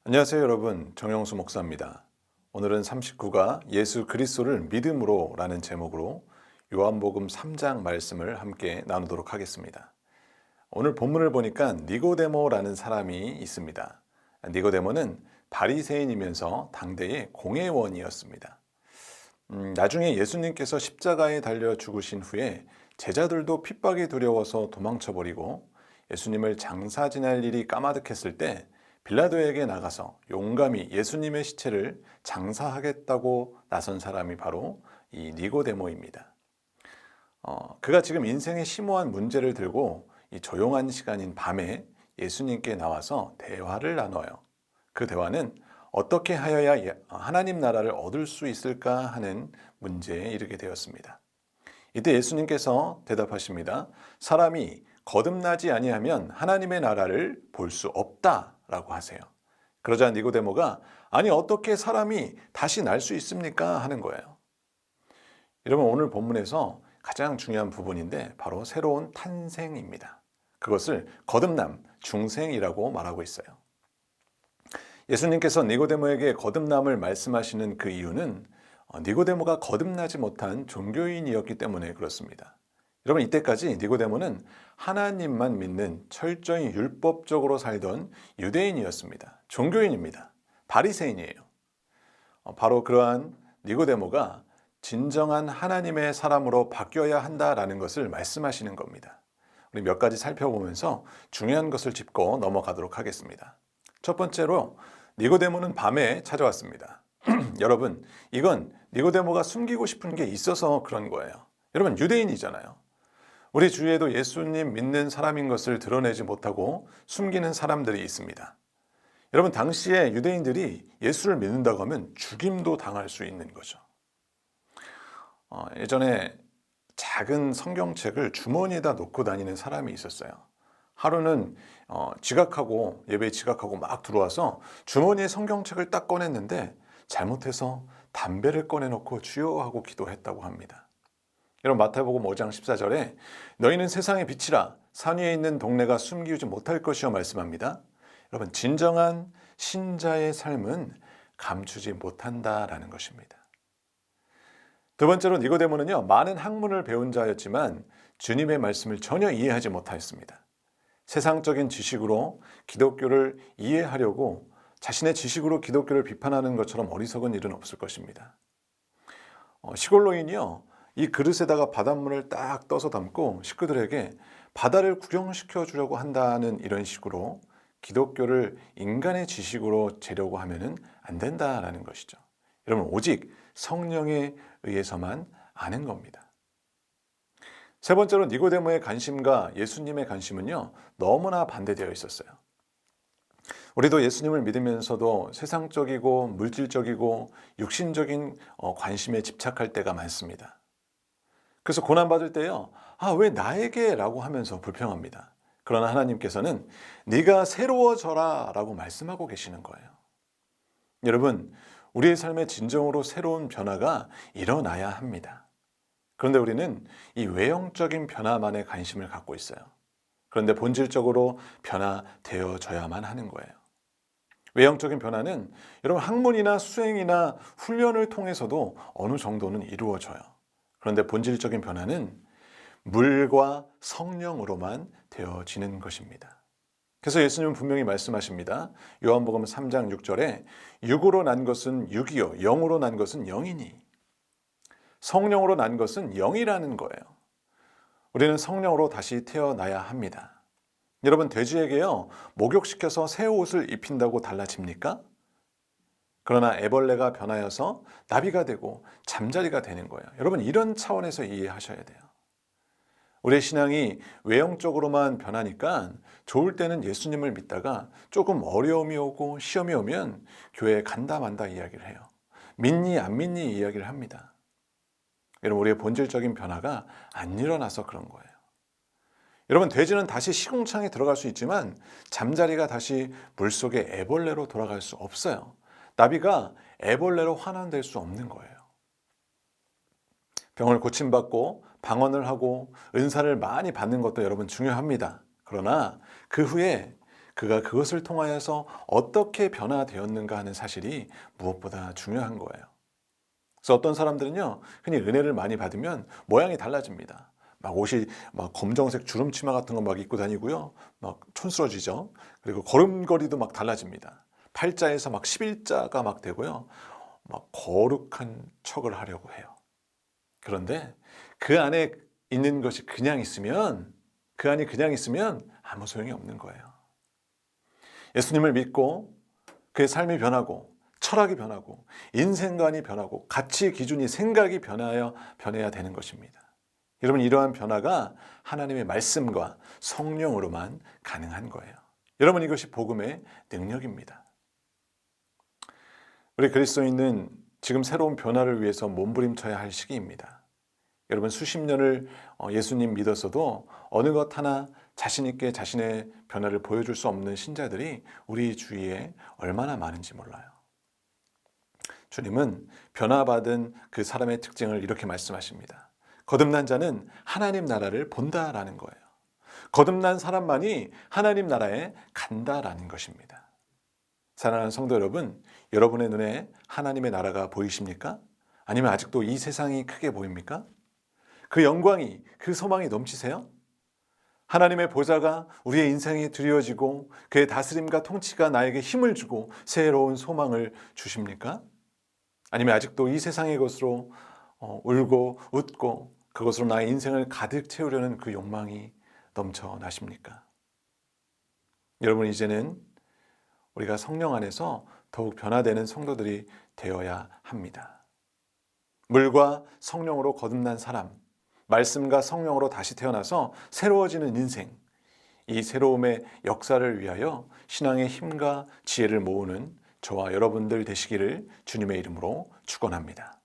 안녕하세요 여러분, 정영수 목사입니다. 오늘은 39가 예수 그리스도를 믿음으로 라는 제목으로 요한복음 3장 말씀을 함께 나누도록 하겠습니다. 오늘 본문을 보니까 니고데모라는 사람이 있습니다. 니고데모는 바리새인이면서 당대의 공회원이었습니다. 나중에 예수님께서 십자가에 달려 죽으신 후에 제자들도 핍박이 두려워서 도망쳐버리고 예수님을 장사 지낼 일이 까마득했을 때 빌라도에게 나가서 용감히 예수님의 시체를 장사하겠다고 나선 사람이 바로 이 니고데모입니다. 그가 지금 인생의 심오한 문제를 들고 이 조용한 시간인 밤에 예수님께 나와서 대화를 나눠요. 그 대화는 어떻게 하여야 하나님 나라를 얻을 수 있을까 하는 문제에 이르게 되었습니다. 이때 예수님께서 대답하십니다. 사람이 거듭나지 아니하면 하나님의 나라를 볼 수 없다라고 하세요. 그러자 니고데모가 아니 어떻게 사람이 다시 날 수 있습니까? 하는 거예요. 여러분 오늘 본문에서 가장 중요한 부분인데 바로 새로운 탄생입니다. 그것을 거듭남, 중생이라고 말하고 있어요. 예수님께서 니고데모에게 거듭남을 말씀하시는 그 이유는 니고데모가 거듭나지 못한 종교인이었기 때문에 그렇습니다. 여러분 이때까지 니고데모는 하나님만 믿는 철저히 율법적으로 살던 유대인이었습니다. 종교인입니다. 바리새인이에요. 바로 그러한 니고데모가 진정한 하나님의 사람으로 바뀌어야 한다라는 것을 말씀하시는 겁니다. 우리 몇 가지 살펴보면서 중요한 것을 짚고 넘어가도록 하겠습니다. 첫 번째로 니고데모는 밤에 찾아왔습니다. 여러분, 이건 니고데모가 숨기고 싶은 게 있어서 그런 거예요. 여러분, 유대인이잖아요. 우리 주위에도 예수님 믿는 사람인 것을 드러내지 못하고 숨기는 사람들이 있습니다. 여러분, 당시에 유대인들이 예수를 믿는다고 하면 죽임도 당할 수 있는 거죠. 예전에 작은 성경책을 주머니에다 놓고 다니는 사람이 있었어요. 하루는 예배에 지각하고 막 들어와서 주머니에 성경책을 딱 꺼냈는데 잘못해서 담배를 꺼내놓고 주여 하고 기도했다고 합니다. 여러분 마태복음 5장 14절에 너희는 세상의 빛이라 산 위에 있는 동네가 숨기지 못할 것이여 말씀합니다. 여러분 진정한 신자의 삶은 감추지 못한다라는 것입니다. 두 번째로 니고데모는요 많은 학문을 배운 자였지만 주님의 말씀을 전혀 이해하지 못하였습니다. 세상적인 지식으로 기독교를 이해하려고 자신의 지식으로 기독교를 비판하는 것처럼 어리석은 일은 없을 것입니다. 시골 노인이요 이 그릇에다가 바닷물을 딱 떠서 담고 식구들에게 바다를 구경시켜 주려고 한다는 이런 식으로 기독교를 인간의 지식으로 재려고 하면은 안 된다라는 것이죠. 여러분 오직 성령에 의해서만 아는 겁니다. 세 번째로 니고데모의 관심과 예수님의 관심은요 너무나 반대되어 있었어요. 우리도 예수님을 믿으면서도 세상적이고 물질적이고 육신적인 관심에 집착할 때가 많습니다. 그래서 고난받을 때요 왜 나에게? 라고 하면서 불평합니다. 그러나 하나님께서는 네가 새로워져라 라고 말씀하고 계시는 거예요. 여러분 우리의 삶에 진정으로 새로운 변화가 일어나야 합니다. 그런데 우리는 이 외형적인 변화만에 관심을 갖고 있어요. 그런데 본질적으로 변화되어져야만 하는 거예요. 외형적인 변화는 여러분 학문이나 수행이나 훈련을 통해서도 어느 정도는 이루어져요. 그런데 본질적인 변화는 물과 성령으로만 되어지는 것입니다. 그래서 예수님은 분명히 말씀하십니다. 요한복음 3장 6절에 육으로 난 것은 육이요 영으로 난 것은 영이니 성령으로 난 것은 영이라는 거예요. 우리는 성령으로 다시 태어나야 합니다. 여러분 돼지에게요 목욕시켜서 새 옷을 입힌다고 달라집니까? 그러나 애벌레가 변하여서 나비가 되고 잠자리가 되는 거예요. 여러분 이런 차원에서 이해하셔야 돼요. 우리의 신앙이 외형적으로만 변하니까 좋을 때는 예수님을 믿다가 조금 어려움이 오고 시험이 오면 교회에 간다 만다 이야기를 해요. 믿니 안 믿니 이야기를 합니다. 여러분 우리의 본질적인 변화가 안 일어나서 그런 거예요. 여러분 돼지는 다시 시궁창에 들어갈 수 있지만 잠자리가 다시 물속의 애벌레로 돌아갈 수 없어요. 나비가 애벌레로 환원될 수 없는 거예요. 병을 고침받고 방언을 하고 은사를 많이 받는 것도 여러분 중요합니다. 그러나 그 후에 그가 그것을 통하여서 어떻게 변화되었는가 하는 사실이 무엇보다 중요한 거예요. 그래서 어떤 사람들은요, 흔히 은혜를 많이 받으면 모양이 달라집니다. 막 옷이 막 검정색 주름 치마 같은 거 막 입고 다니고요. 막 촌스러지죠. 그리고 걸음걸이도 막 달라집니다. 팔자에서 막 11자가 막 되고요. 막 거룩한 척을 하려고 해요. 그런데 그 안에 있는 것이 그냥 있으면, 그 안이 그냥 있으면 아무 소용이 없는 거예요. 예수님을 믿고 그의 삶이 변하고 철학이 변하고 인생관이 변하고 가치 기준이 생각이 변해야 되는 것입니다. 여러분, 이러한 변화가 하나님의 말씀과 성령으로만 가능한 거예요. 여러분, 이것이 복음의 능력입니다. 우리 그리스도인은 지금 새로운 변화를 위해서 몸부림쳐야 할 시기입니다. 여러분, 수십 년을 예수님 믿었어도 어느 것 하나 자신 있게 자신의 변화를 보여줄 수 없는 신자들이 우리 주위에 얼마나 많은지 몰라요. 주님은 변화받은 그 사람의 특징을 이렇게 말씀하십니다. 거듭난 자는 하나님 나라를 본다라는 거예요. 거듭난 사람만이 하나님 나라에 간다라는 것입니다. 사랑하는 성도 여러분, 여러분의 눈에 하나님의 나라가 보이십니까? 아니면 아직도 이 세상이 크게 보입니까? 그 영광이, 그 소망이 넘치세요? 하나님의 보좌가 우리의 인생에 드리워지고 그의 다스림과 통치가 나에게 힘을 주고 새로운 소망을 주십니까? 아니면 아직도 이 세상의 것으로 울고 웃고 그것으로 나의 인생을 가득 채우려는 그 욕망이 넘쳐나십니까? 여러분, 이제는 우리가 성령 안에서 더욱 변화되는 성도들이 되어야 합니다. 물과 성령으로 거듭난 사람, 말씀과 성령으로 다시 태어나서 새로워지는 인생, 이 새로움의 역사를 위하여 신앙의 힘과 지혜를 모으는 저와 여러분들 되시기를 주님의 이름으로 축원합니다.